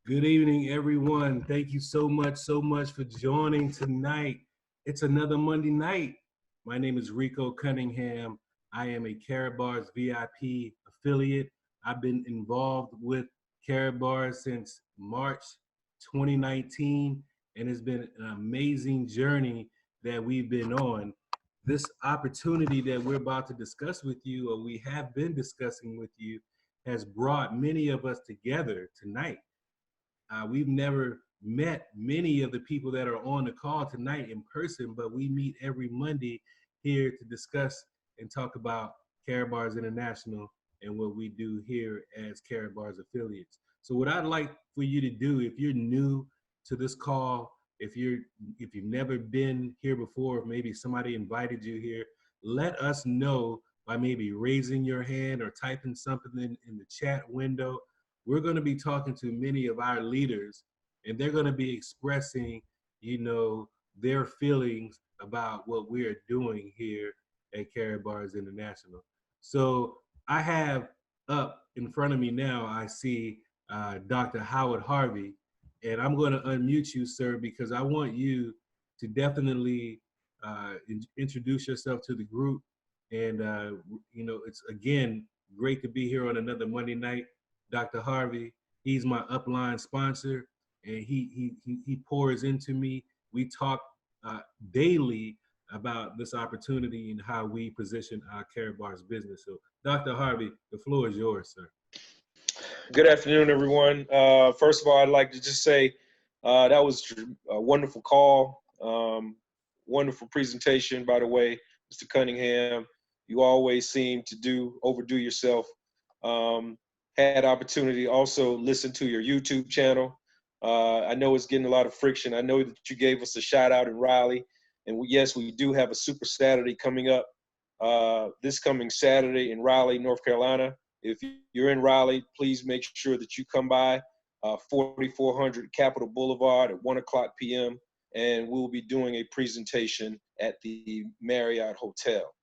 Good evening, everyone. Thank you so much for joining tonight. It's another Monday night. My name is Rico Cunningham. I am a KaratBars VIP affiliate. I've been involved with KaratBars since March 2019, and it's been an amazing journey that we've been on. This opportunity that we're about to discuss with you, or we have been discussing with you, has brought many of us together tonight. We've never met many of the people that are on the call tonight in person, but we meet every Monday here to discuss and talk about KaratBars International and what we do here as KaratBars affiliates. So what I'd like for you to do, if you're new to this call, if you've never been here before, if maybe somebody invited you here, let us know by maybe raising your hand or typing something in the chat window. We're going to be talking to many of our leaders, and they're going to be expressing, their feelings about what we are doing here at KaratBars International. So I have up in front of me now, I see Dr. Howard Harvey, and I'm going to unmute you, sir, because I want you to definitely introduce yourself to the group. And, it's, again, great to be here on another Monday night. Dr. Harvey, he's my upline sponsor, and he pours into me. We talk daily about this opportunity and how we position our KaratBars business. So, Dr. Harvey, the floor is yours, sir. Good afternoon, everyone. First of all, I'd like to just say that was a wonderful call, wonderful presentation, by the way, Mr. Cunningham. You always seem to overdo yourself. Had opportunity also listen to your YouTube channel. I know it's getting a lot of friction. I know that you gave us a shout out in Raleigh, and yes, we do have a Super Saturday coming up this coming Saturday in Raleigh, North Carolina. If you're in Raleigh, please make sure that you come by 4400 Capitol Boulevard at 1:00 p.m. and we'll be doing a presentation at the Marriott Hotel.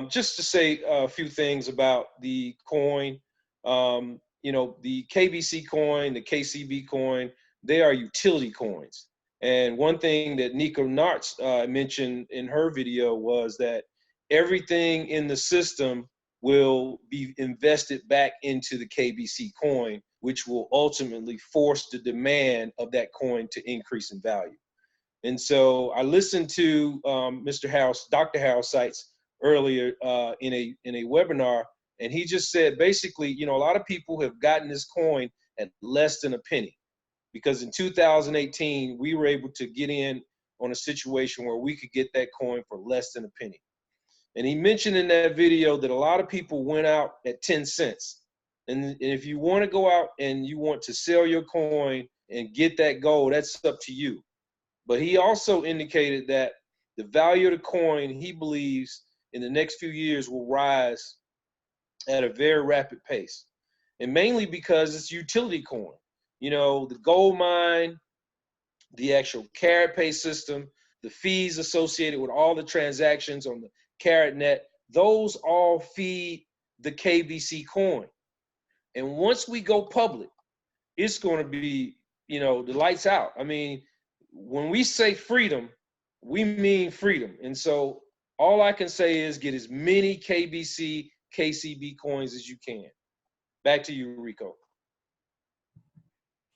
Just to say a few things about the coin. The KBC coin, the KCB coin, they are utility coins. And one thing that Nico Nartz mentioned in her video was that everything in the system will be invested back into the KBC coin, which will ultimately force the demand of that coin to increase in value. And so I listened to Mr. House, Dr. Harald Seiz earlier in a webinar. And he just said, basically, a lot of people have gotten this coin at less than a penny, because in 2018, we were able to get in on a situation where we could get that coin for less than a penny. And he mentioned in that video that a lot of people went out at 10 cents. And if you want to go out and you want to sell your coin and get that gold, that's up to you. But he also indicated that the value of the coin, he believes, in the next few years will rise at a very rapid pace, and mainly because it's utility coin. The gold mine, the actual KaratPay system, the fees associated with all the transactions on the KaratNet, those all feed the KBC coin. And once we go public, it's going to be, the lights out. I mean, when we say freedom, we mean freedom. And so all I can say is get as many KBC KCB coins as you can. Back to you, Rico.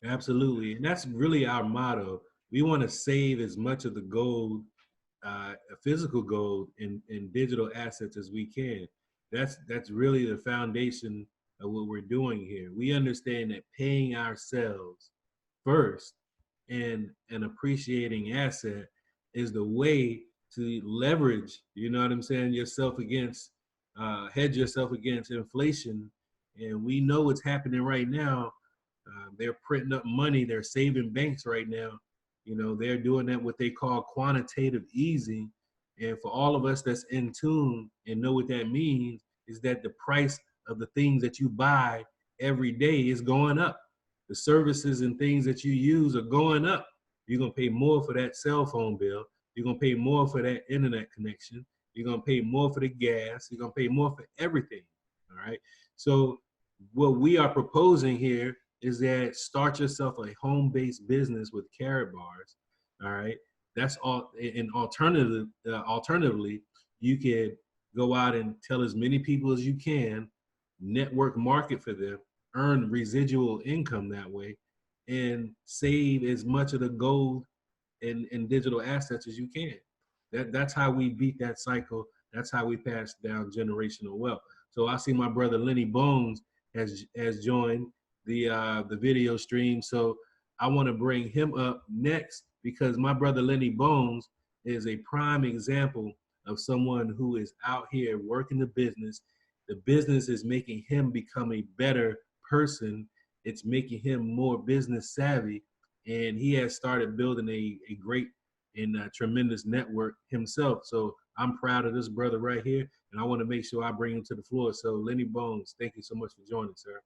Absolutely, and that's really our motto. We want to save as much of the gold, physical gold, in digital assets as we can. That's really the foundation of what we're doing here. We understand that paying ourselves first and an appreciating asset is the way to leverage, yourself against hedge yourself against inflation. And we know what's happening right now. They're printing up money. They're saving banks right now. They're doing that what they call quantitative easing. And for all of us that's in tune and know what that means, is that the price of the things that you buy every day is going up. The services and things that you use are going up. You're going to pay more for that cell phone bill. You're going to pay more for that internet connection. You're going to pay more for the gas. You're going to pay more for everything, all right? So what we are proposing here is that start yourself a home-based business with KaratBars. All right, that's all. And alternatively, you could go out and tell as many people as you can, network market for them, earn residual income that way, and save as much of the gold and digital assets as you can. That's how we beat that cycle. That's how we pass down generational wealth. So I see my brother Lenny Bones has joined the video stream. So I want to bring him up next because my brother Lenny Bones is a prime example of someone who is out here working the business. The business is making him become a better person. It's making him more business savvy, and he has started building a great and tremendous network himself. So I'm proud of this brother right here, and I want to make sure I bring him to the floor. So Lenny Bones, thank you so much for joining, sir.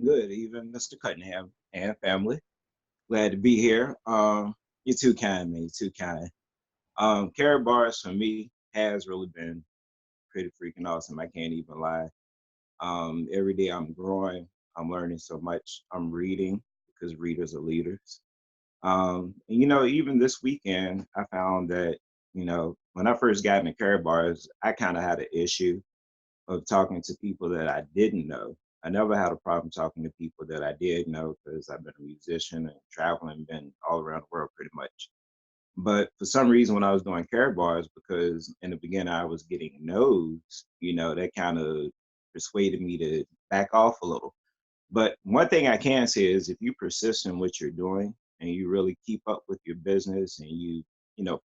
Good evening, Mr. Cunningham and family. Glad to be here. You're too kind, man. You're too kind. KaratBars for me has really been pretty freaking awesome. I can't even lie. Every day I'm growing. I'm learning so much. I'm reading because readers are leaders. And, even this weekend, I found that, when I first got into KaratBars, I kind of had an issue of talking to people that I didn't know. I never had a problem talking to people that I did know because I've been a musician and traveling, been all around the world pretty much. But for some reason, when I was doing KaratBars, because in the beginning I was getting no's, that kind of persuaded me to back off a little. But one thing I can say is if you persist in what you're doing and you really keep up with your business and you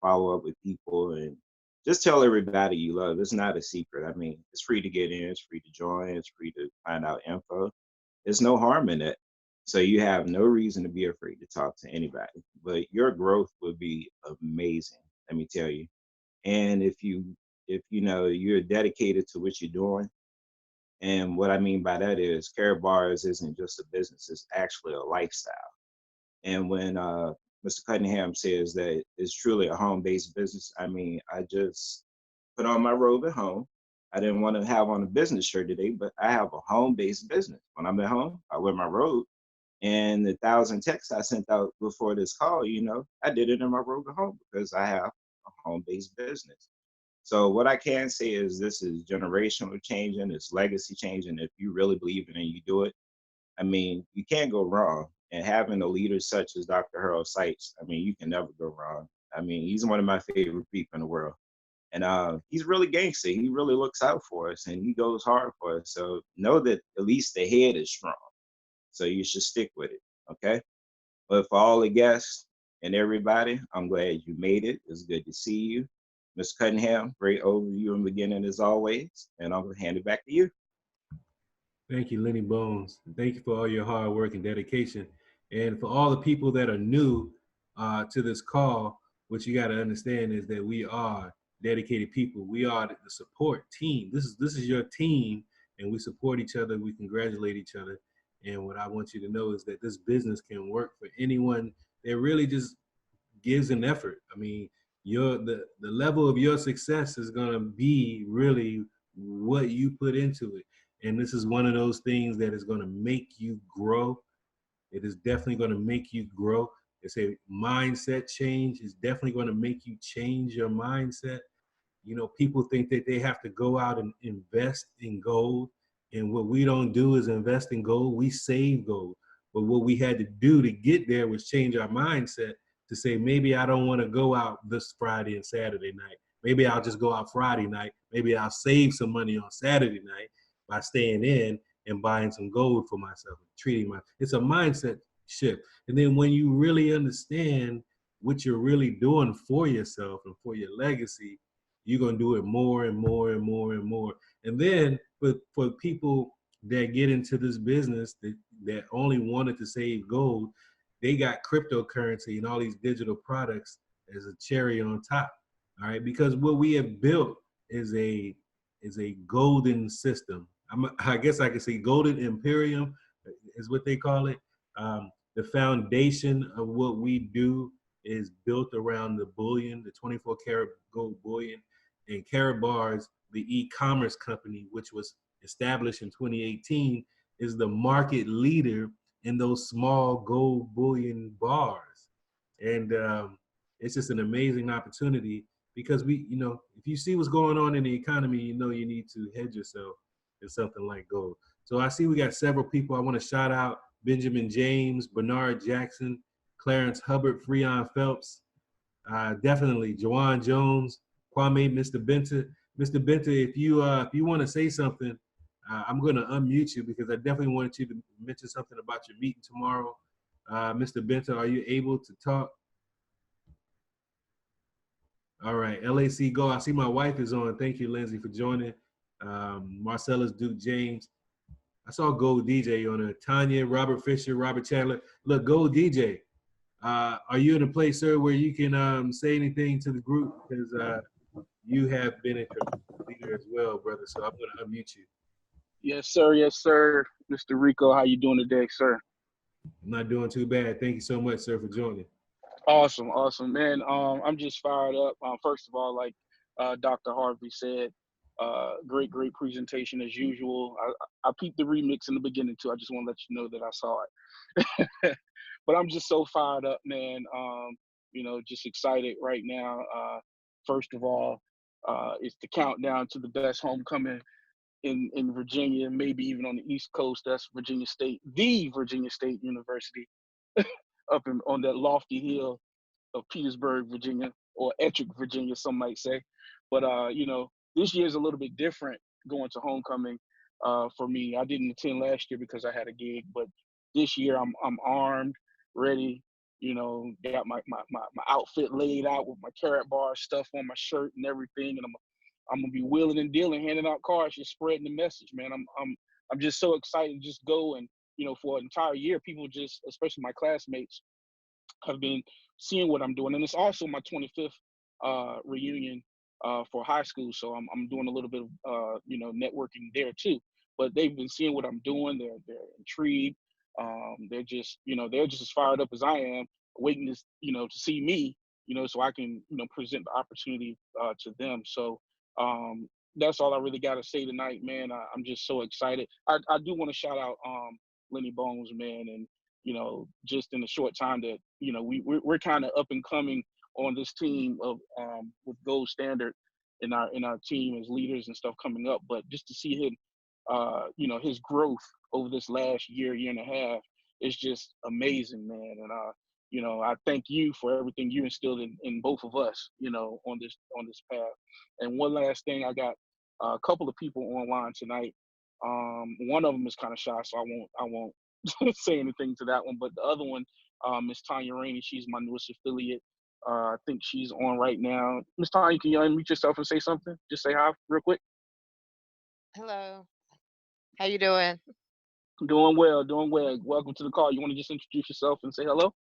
follow up with people and just tell everybody you love. It's not a secret. I mean, it's free to get in, it's free to join, it's free to find out info. There's no harm in it. So you have no reason to be afraid to talk to anybody. But your growth would be amazing, let me tell you. And if you're dedicated to what you're doing, and what I mean by that is KaratBars isn't just a business, it's actually a lifestyle. And when Mr. Cunningham says that it's truly a home-based business, I mean, I just put on my robe at home. I didn't want to have on a business shirt today, but I have a home-based business. When I'm at home, I wear my robe. And the 1,000 texts I sent out before this call, I did it in my robe at home because I have a home-based business. So what I can say is this is generational changing, it's legacy changing. If you really believe in it and you do it, I mean, you can't go wrong. And having a leader such as Dr. Harald Seiz, I mean, you can never go wrong. I mean, he's one of my favorite people in the world. And he's really gangster. He really looks out for us and he goes hard for us. So know that at least the head is strong. So you should stick with it, okay? But for all the guests and everybody, I'm glad you made it. It's good to see you. Mr. Cunningham, great overview in the beginning as always. And I'm going to hand it back to you. Thank you, Lenny Bones. Thank you for all your hard work and dedication. And for all the people that are new to this call, what you got to understand is that we are dedicated people. We are the support team. This is your team, and we support each other. We congratulate each other. And what I want you to know is that this business can work for anyone that really just gives an effort. I mean, the level of your success is going to be really what you put into it. And this is one of those things that is going to make you grow. It is definitely going to make you grow. It's a mindset change. It's definitely going to make you change your mindset. People think that they have to go out and invest in gold. And what we don't do is invest in gold. We save gold. But what we had to do to get there was change our mindset to say, maybe I don't want to go out this Friday and Saturday night. Maybe I'll just go out Friday night. Maybe I'll save some money on Saturday night by staying in and buying some gold for myself, it's a mindset shift. And then when you really understand what you're really doing for yourself and for your legacy, you're going to do it more and more and more and more. And then for people that get into this business that only wanted to save gold, they got cryptocurrency and all these digital products as a cherry on top. All right, because what we have built is a golden system. I guess I could say golden imperium is what they call it. The foundation of what we do is built around the bullion, the 24 karat gold bullion, and KaratBars, the e-commerce company, which was established in 2018, is the market leader in those small gold bullion bars. And it's just an amazing opportunity because if you see what's going on in the economy, you need to hedge yourself in something like gold. So I see we got several people. I want to shout out Benjamin James, Bernard Jackson, Clarence Hubbard, Freon Phelps, definitely Jawan Jones, Kwame, Mr. Benta. Mr. Benta, if you want to say something, I'm going to unmute you because I definitely wanted you to mention something about your meeting tomorrow. Mr. Benta, are you able to talk? All right, LAC Go. I see my wife is on. Thank you, Lindsay, for joining. Marcellus Duke James. I saw Gold DJ on it. Tanya, Robert Fisher, Robert Chandler. Look, Gold DJ. Are you in a place, sir, where you can say anything to the group? Because you have been a leader as well, brother. So I'm going to unmute you. Yes, sir. Yes, sir. Mr. Rico, how you doing today, sir? I'm not doing too bad. Thank you so much, sir, for joining. Awesome, awesome, man. I'm just fired up. First of all, like Dr. Harvey said, great presentation as usual. I peeped the remix in the beginning too. I just want to let you know that I saw it. But I'm just so fired up, man. Just excited right now. First of all, it's the countdown to the best homecoming in Virginia, maybe even on the East Coast. That's Virginia State, the Virginia State University, up on that lofty hill of Petersburg, Virginia, or Ettrick, Virginia, some might say. But this year is a little bit different going to homecoming for me. I didn't attend last year because I had a gig, but this year I'm armed, ready. Got my outfit laid out with my KaratBars stuff on my shirt and everything, and I'm gonna be wheeling and dealing, handing out cards, just spreading the message, man. I'm just so excited to just go, and for an entire year, people just, especially my classmates, have been seeing what I'm doing, and it's also my 25th reunion for high school, so I'm doing a little bit of networking there too. But they've been seeing what I'm doing. They're intrigued. They're just as fired up as I am, waiting to see me, so I can present the opportunity to them. So that's all I really got to say tonight, man. I'm just so excited. I do want to shout out Lenny Bones, man, and just in the short time that we're kind of up and coming on this team of with Gold Standard in our team as leaders and stuff coming up. But just to see him, his growth over this last year and a half is just amazing, man. And I thank you for everything you instilled in both of us, on this path. And one last thing, I got a couple of people online tonight. One of them is kind of shy, so I won't say anything to that one. But the other one, Miss Tanya Rainey, she's my newest affiliate. I think she's on right now. Miss Tanya, can you unmute yourself and say something? Just say hi real quick. Hello. How you doing? Doing well, doing well. Welcome to the call. You want to just introduce yourself and say hello?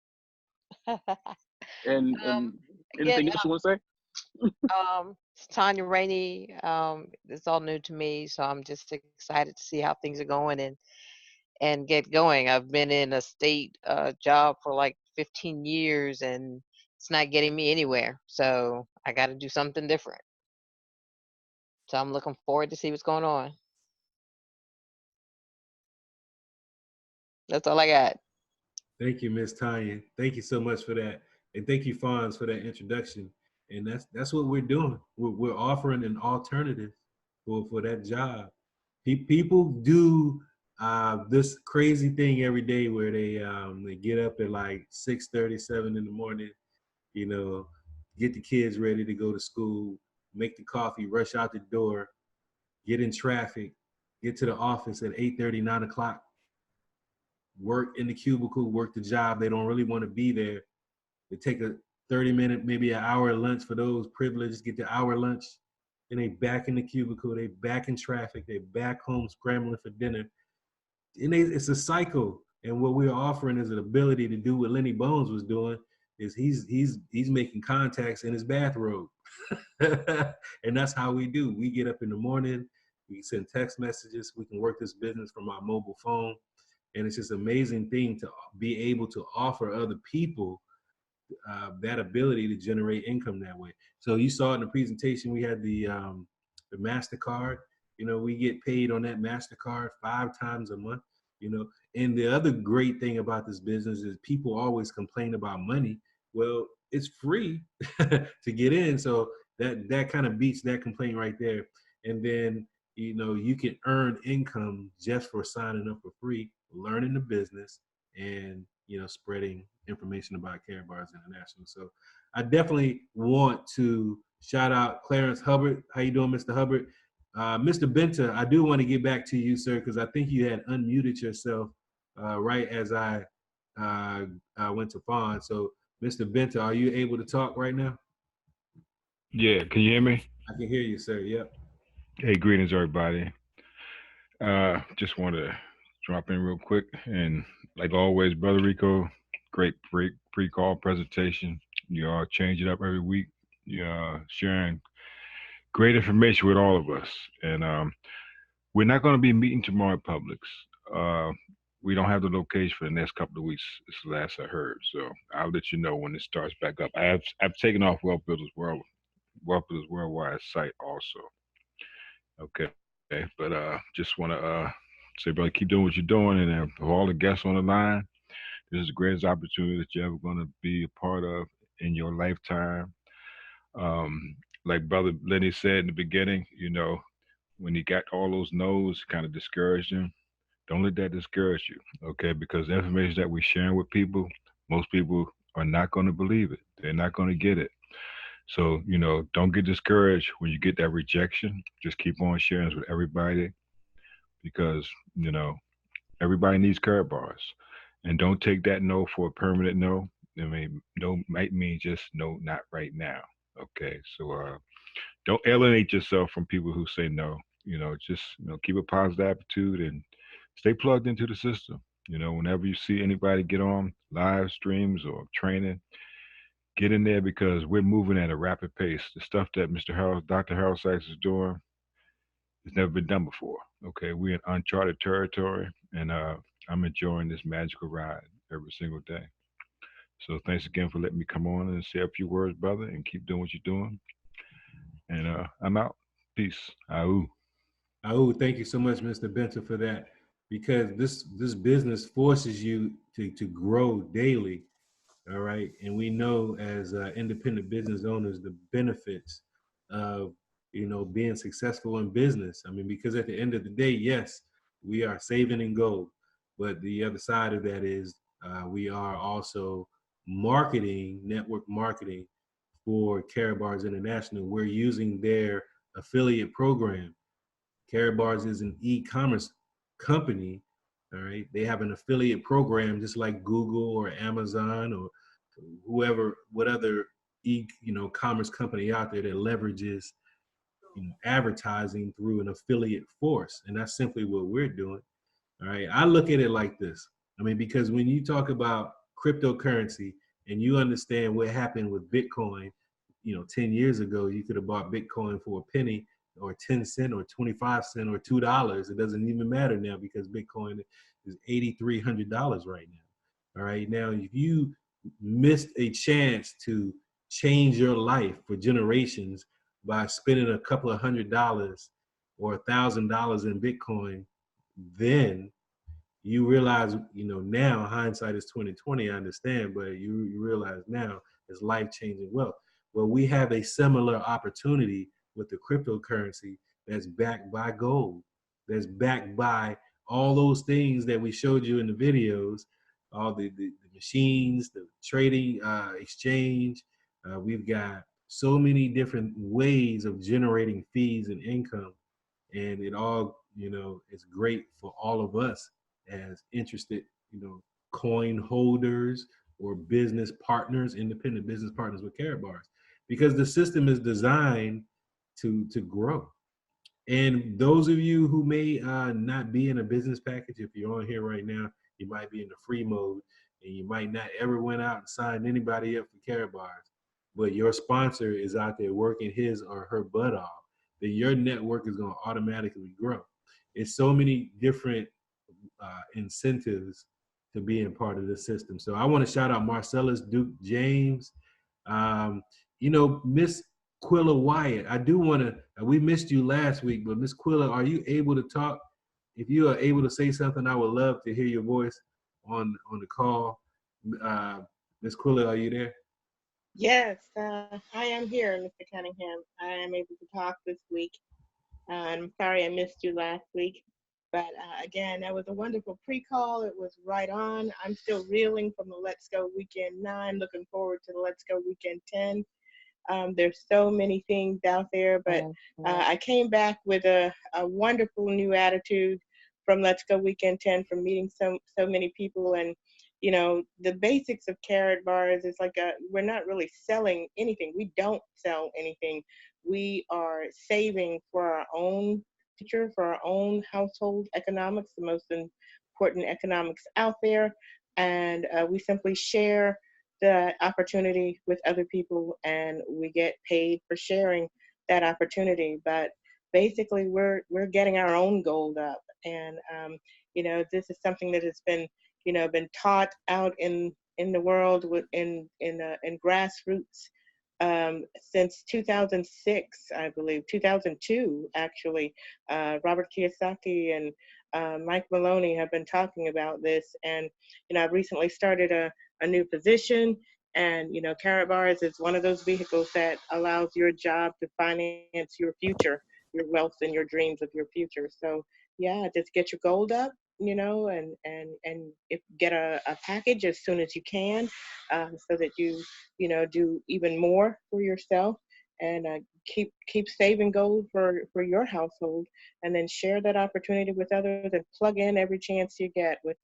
And anything else you want to say? It's Tanya Rainey. It's all new to me, so I'm just excited to see how things are going and get going. I've been in a state job for like 15 years, and it's not getting me anywhere. So I got to do something different. So I'm looking forward to see what's going on. That's all I got. Thank you, Miss Tanya. Thank you so much for that. And thank you, Fonz, for that introduction. And that's what we're doing. We're offering an alternative for that job. People do this crazy thing every day where they get up at like 6:30, 7 in the morning, get the kids ready to go to school, make the coffee, rush out the door, get in traffic, get to the office at 8:30, 9 o'clock, work in the cubicle, work the job. They don't really want to be there. They take a 30-minute, maybe an hour lunch for those privileged, get the hour lunch. Then they back in the cubicle, they back in traffic, they back home scrambling for dinner. And it's a cycle. And what we're offering is an ability to do what Lenny Bones was doing, is he's making contacts in his bathrobe. And that's how we do. We get up in the morning, we send text messages, we can work this business from our mobile phone. And it's just an amazing thing to be able to offer other people that ability to generate income that way. So you saw in the presentation, we had the MasterCard. We get paid on that MasterCard 5 times a month. you know. And the other great thing about this business is people always complain about money. Well, it's free to get in, so that kind of beats that complaint right there. And then, you know, you can earn income just for signing up for free, learning the business, and, you know, spreading information about KaratBars International. So I definitely want to shout out Clarence Hubbard. How you doing, Mr. Hubbard? Mr. Benta, I do want to get back to you, sir, because I think you had unmuted yourself right as I went to Fawn. So, Mr. Benta, are you able to talk right now? Yeah, can you hear me? I can hear you, sir. Yep. Hey, greetings, everybody. Just want to drop in real quick. And like always, Brother Rico, great pre-call presentation. You all change it up every week. You're sharing great information with all of us. And we're not going to be meeting tomorrow at Publix. We don't have the location for the next couple of weeks. It's the last I heard. So I'll let you know when it starts back up. I've taken off Wealth Builders Worldwide site also. Okay, but just want to say, brother, keep doing what you're doing, and for all the guests on the line, this is the greatest opportunity that you're ever going to be a part of in your lifetime. Like Brother Lenny said in the beginning, you know, when he got all those no's, kind of discouraged him. Don't let that discourage you, okay? Because the information that we're sharing with people, most people are not going to believe it. They're not going to get it. So, you know, don't get discouraged when you get that rejection. Just keep on sharing this with everybody, because, you know, everybody needs KaratBars. And don't take that no for a permanent no. I mean, no might mean just no, not right now. Okay, so don't alienate yourself from people who say no. You know, just, you know, keep a positive attitude and stay plugged into the system. You know, whenever you see anybody get on live streams or training, get in there, because we're moving at a rapid pace. The stuff that Dr. Harald Seiz is doing has never been done before. Okay, we're in uncharted territory, and I'm enjoying this magical ride every single day. So thanks again for letting me come on and say a few words, brother, and keep doing what you're doing. And I'm out. Peace. Ahoo. Oh, thank you so much, Mr. Benta, for that, because this business forces you to grow daily. All right, and we know as independent business owners the benefits of, you know, being successful in business. I mean, because at the end of the day, yes, we are saving in gold, but the other side of that is we are also marketing, network marketing for KaratBars International. We're using their affiliate program. KaratBars is an e-commerce company. All right, they have an affiliate program just like Google or Amazon or whoever, what other commerce company out there that leverages, you know, advertising through an affiliate force, and that's simply what we're doing. All right, I look at it like this. I mean, because when you talk about cryptocurrency and you understand what happened with Bitcoin, you know, 10 years ago, you could have bought Bitcoin for a penny or 10 cents or 25 cents or $2. It doesn't even matter now because Bitcoin is $8,300 right now. All right, now if you missed a chance to change your life for generations by spending a couple of $100 or $1,000 in Bitcoin, then you realize, you know, now hindsight is 2020, I understand, but you realize now it's life-changing wealth. Well, we have a similar opportunity with the cryptocurrency that's backed by gold, that's backed by all those things that we showed you in the videos, all the machines, the trading exchange. We've got so many different ways of generating fees and income, and it all, you know, is great for all of us as interested, you know, coin holders or business partners, independent business partners with KaratBars, because the system is designed to grow. And those of you who may not be in a business package, if you're on here right now, you might be in the free mode, and you might not ever went out and signed anybody up for KaratBars, but your sponsor is out there working his or her butt off, then your network is going to automatically grow. It's so many different incentives to being part of the system. So I want to shout out Marcellus, Duke, James, you know, Miss Quilla Wyatt. I do want to, we missed you last week, but Miss Quilla, are you able to talk? if you are able to say something, I would love to hear your voice on the call. Ms. Quilla, are you there? Yes, I am here, Mr. Cunningham. I am able to talk this week. I'm sorry I missed you last week. But again, that was a wonderful pre-call. It was right on. I'm still reeling from the Let's Go Weekend 9, looking forward to the Let's Go Weekend 10. There's so many things out there, but I came back with a wonderful new attitude from Let's Go Weekend 10, from meeting so many people. And you know, the basics of KaratBars is like we're not really selling anything. We don't sell anything. We are saving for our own future, for our own household economics, the most important economics out there. And we simply share the opportunity with other people, and we get paid for sharing that opportunity. But basically, we're getting our own gold up. And you know, this is something that has been, you know, been taught out in the world in grassroots since 2006, I believe, 2002 actually. Robert Kiyosaki and Mike Maloney have been talking about this, and you know, I've recently started a new position, and you know, KaratBars is one of those vehicles that allows your job to finance your future, your wealth, and your dreams of your future. So yeah, just get your gold up, you know, and if get a package as soon as you can, so that you know, do even more for yourself, and keep saving gold for your household, and then share that opportunity with others, and plug in every chance you get with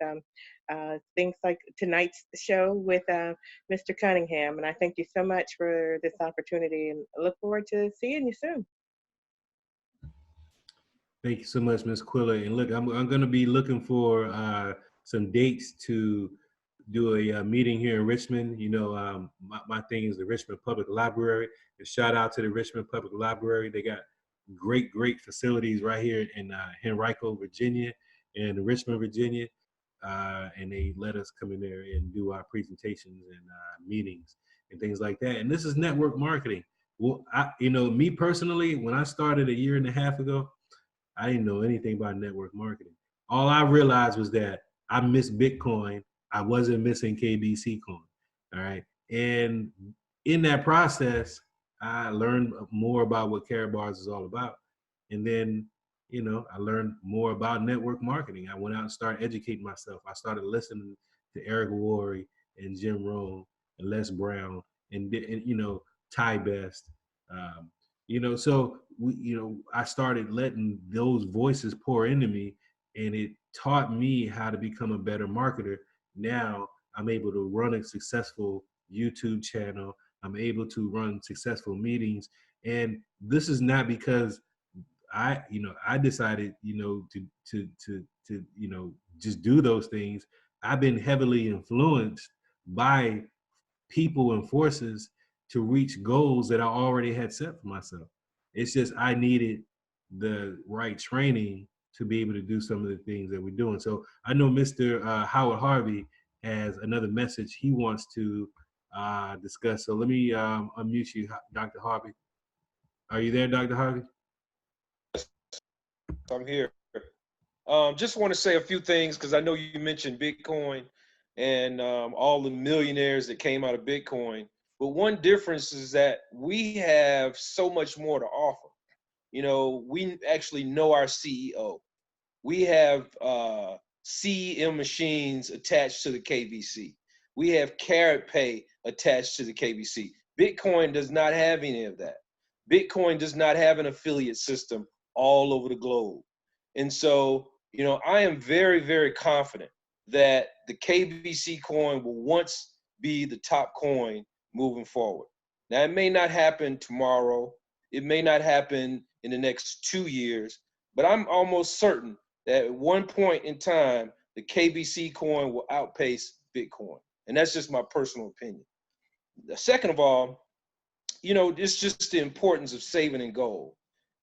things like tonight's show with Mr. Cunningham. And I thank you so much for this opportunity, and I look forward to seeing you soon. Thank you so much, Ms. Quilla. And look, I'm going to be looking for some dates to do a meeting here in Richmond. You know, my thing is the Richmond Public Library. And shout out to the Richmond Public Library. They got great facilities right here in Henrico, Virginia, and Richmond, Virginia. And they let us come in there and do our presentations and meetings and things like that. And this is network marketing. Well, you know, me personally, when I started a year and a half ago, I didn't know anything about network marketing. All I realized was that I missed Bitcoin. I wasn't missing KBC coin. All right. And in that process, I learned more about what KaratBars is all about. And then, you know, I learned more about network marketing. I went out and started educating myself. I started listening to Eric Worre and Jim Rohn and Les Brown and you know, Ty Best. You know, so you know, I started letting those voices pour into me, and it taught me how to become a better marketer. Now I'm able to run a successful YouTube channel. I'm able to run successful meetings, and this is not because I decided, you know, to you know, just do those things. I've been heavily influenced by people and forces to reach goals that I already had set for myself. It's just I needed the right training to be able to do some of the things that we're doing. So I know Mr. Howard Harvey has another message he wants to discuss. So let me unmute you, Dr. Harvey. Are you there, Dr. Harvey? I'm here. Just want to say a few things because I know you mentioned Bitcoin and all the millionaires that came out of Bitcoin. But one difference is that we have so much more to offer. You know, we actually know our CEO. We have CEM machines attached to the KBC. We have KaratPay attached to the KBC. Bitcoin does not have any of that. Bitcoin does not have an affiliate system all over the globe. And so, you know, I am very, very confident that the KBC coin will once be the top coin moving forward. Now, it may not happen tomorrow. It may not happen in the next 2 years, but I'm almost certain that at one point in time, the KBC coin will outpace Bitcoin. And that's just my personal opinion. Second of all, you know, it's just the importance of saving in gold.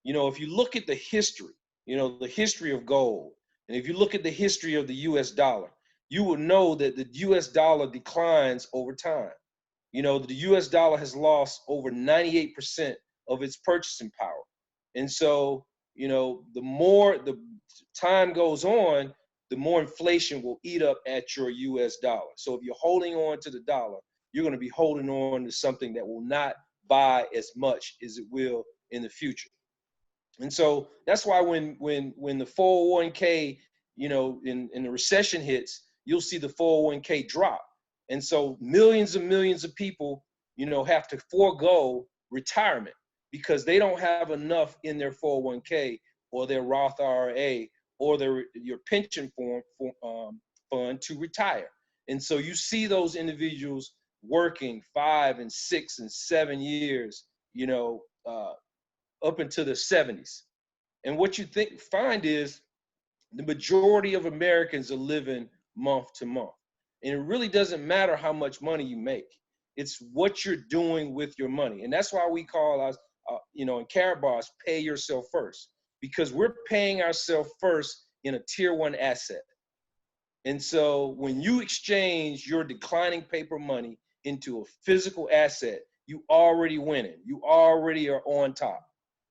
You know, if you look at the history, you know, the history of gold, and if you look at the history of the US dollar, you will know that the US dollar declines over time. You know, the US dollar has lost over 98% of its purchasing power. And so, you know, the more the time goes on, the more inflation will eat up at your US dollar. So if you're holding on to the dollar, you're going to be holding on to something that will not buy as much as it will in the future. And so that's why when the 401k, you know, in the recession hits, you'll see the 401k drop. And so millions and millions of people, you know, have to forego retirement because they don't have enough in their 401k or their Roth IRA or your pension fund to retire. And so you see those individuals working 5 and 6 and 7 years, you know, up into the 70s. And what you find is the majority of Americans are living month to month. And it really doesn't matter how much money you make. It's what you're doing with your money. And that's why we call us, you know, in KaratBars, pay yourself first, because we're paying ourselves first in a tier 1 asset. And so when you exchange your declining paper money into a physical asset, you already winning. You already are on top.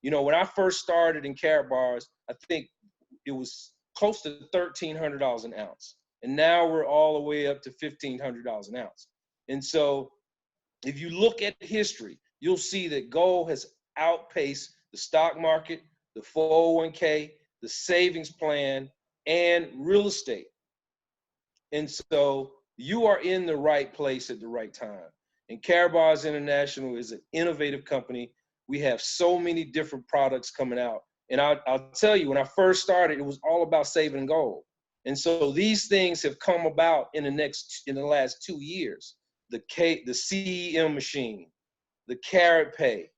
You know, when I first started in KaratBars, I think it was close to $1,300 an ounce. And now we're all the way up to $1,500 an ounce. And so if you look at history, you'll see that gold has outpaced the stock market, the 401k, the savings plan, and real estate. And so you are in the right place at the right time. And KaratBars International is an innovative company. We have so many different products coming out. And I'll tell you, when I first started, it was all about saving gold. And so these things have come about in the last 2 years. The CEM machine, the KaratPay,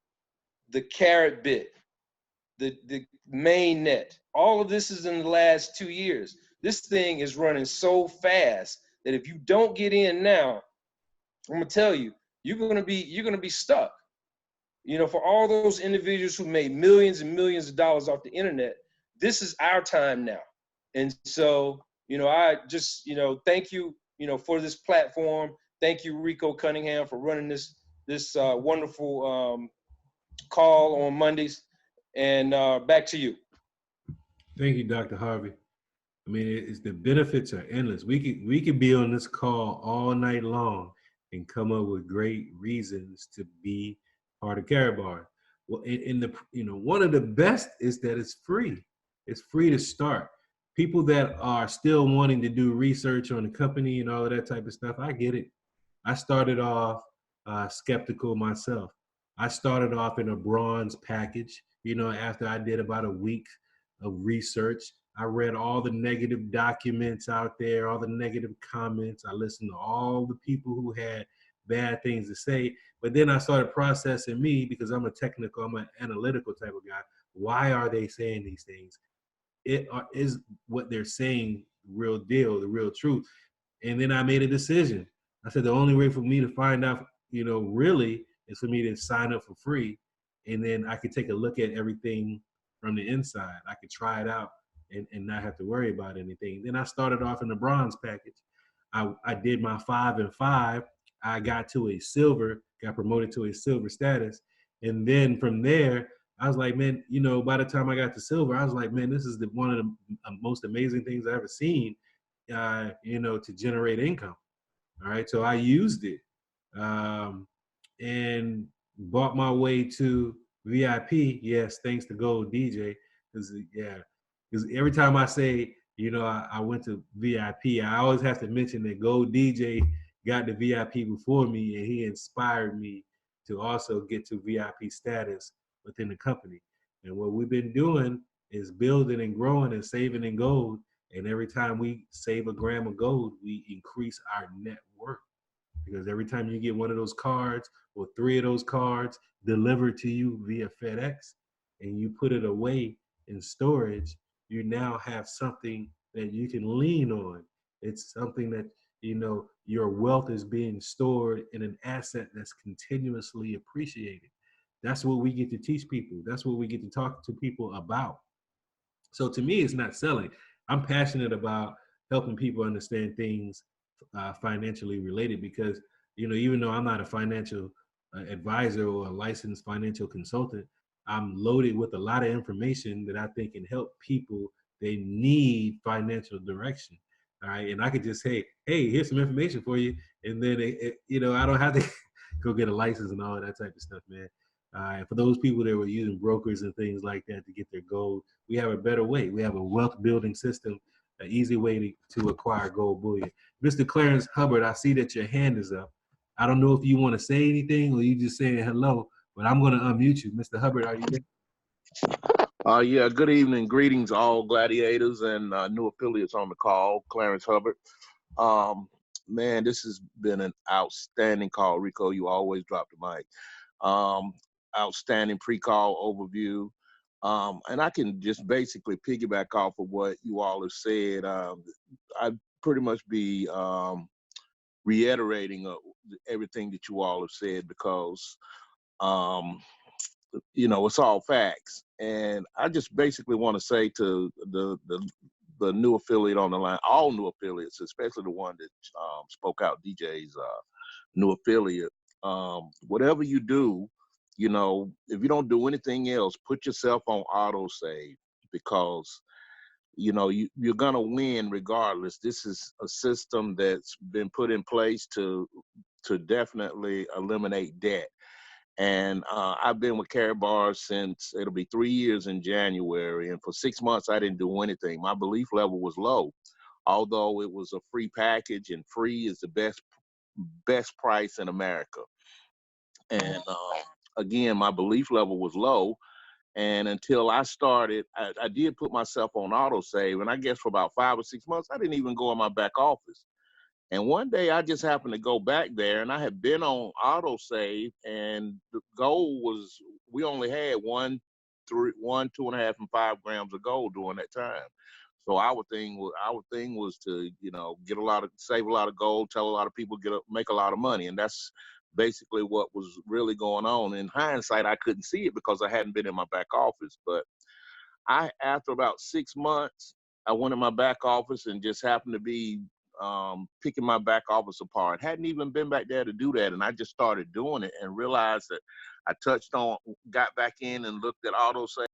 the KaratBit, the mainnet. All of this is in the last 2 years. This thing is running so fast that if you don't get in now, I'm gonna tell you, you're gonna be stuck. You know, for all those individuals who made millions and millions of dollars off the internet, this is our time now. And so, you know, I just, you know, thank you, you know, for this platform. Thank you, Rico Cunningham, for running this wonderful call on Mondays. And back to you. Thank you, Dr. Harvey. I mean, the benefits are endless. We could be on this call all night long and come up with great reasons to be part of KaratBars. Well, one of the best is that it's free. It's free to start. People that are still wanting to do research on the company and all of that type of stuff, I get it. I started off skeptical myself. I started off in a bronze package. You know, after I did about a week of research, I read all the negative documents out there, all the negative comments. I listened to all the people who had bad things to say. But then I started processing me, because I'm an analytical type of guy. Why are they saying these things? Is what they're saying real deal, the real truth? And then I made a decision. I said the only way for me to find out, you know, really, is for me to sign up for free. And then I could take a look at everything from the inside. I could try it out and not have to worry about anything. Then I started off in the bronze package. I did my 5 and 5. I got to a silver, got promoted to a silver status. And then from there, I was like, man, you know, by the time I got to silver, I was like, man, this is one of the most amazing things I've ever seen, you know, to generate income. All right. So I used it and bought my way to VIP. Yes. Thanks to Gold DJ. Because every time I say, you know, I went to VIP, I always have to mention that Gold DJ got the VIP before me, and he inspired me to also get to VIP status within the company. And what we've been doing is building and growing and saving in gold. And every time we save a gram of gold, we increase our net worth. Because every time you get one of those cards or 3 of those cards delivered to you via FedEx, and you put it away in storage, you now have something that you can lean on. It's something that, you know, your wealth is being stored in an asset that's continuously appreciated. That's what we get to teach people. That's what we get to talk to people about. So to me, it's not selling. I'm passionate about helping people understand things financially related, because, you know, even though I'm not a financial advisor or a licensed financial consultant, I'm loaded with a lot of information that I think can help people. They need financial direction. All right. And I could just say, hey, here's some information for you. And then, I don't have to go get a license and all of that type of stuff, man. And for those people that were using brokers and things like that to get their gold, we have a better way. We have a wealth building system, an easy way to acquire gold bullion. Mr. Clarence Hubbard, I see that your hand is up. I don't know if you want to say anything or you just saying hello, but I'm going to unmute you. Mr. Hubbard, are you there? Yeah, good evening. Greetings, all gladiators and new affiliates on the call. Clarence Hubbard. Man, this has been an outstanding call. Rico, you always drop the mic. Outstanding pre-call overview. And I can just basically piggyback off of what you all have said. I'd pretty much be reiterating everything that you all have said because it's all facts. And I just basically want to say to the new affiliate on the line, all new affiliates, especially the one that spoke out, DJ's new affiliate, whatever you do, if you don't do anything else, put yourself on autosave because you're gonna win regardless. This is a system that's been put in place to definitely eliminate debt. And I've been with KaratBars since it'll be 3 years in January. And for 6 months, I didn't do anything. My belief level was low, although it was a free package and free is the best price in America. And again, my belief level was low. And until I started, I did put myself on autosave. And I guess for about 5 or 6 months, I didn't even go in my back office. And one day I just happened to go back there and I had been on autosave and the gold was, we only had 1, 2.5, and 5 grams of gold during that time. So our thing was to, save a lot of gold, tell a lot of people make a lot of money. And that's basically what was really going on. In hindsight, I couldn't see it because I hadn't been in my back office. But after about 6 months, I went in my back office and just happened to be picking my back office apart. Hadn't even been back there to do that. And I just started doing it and realized that I got back in and looked at autosave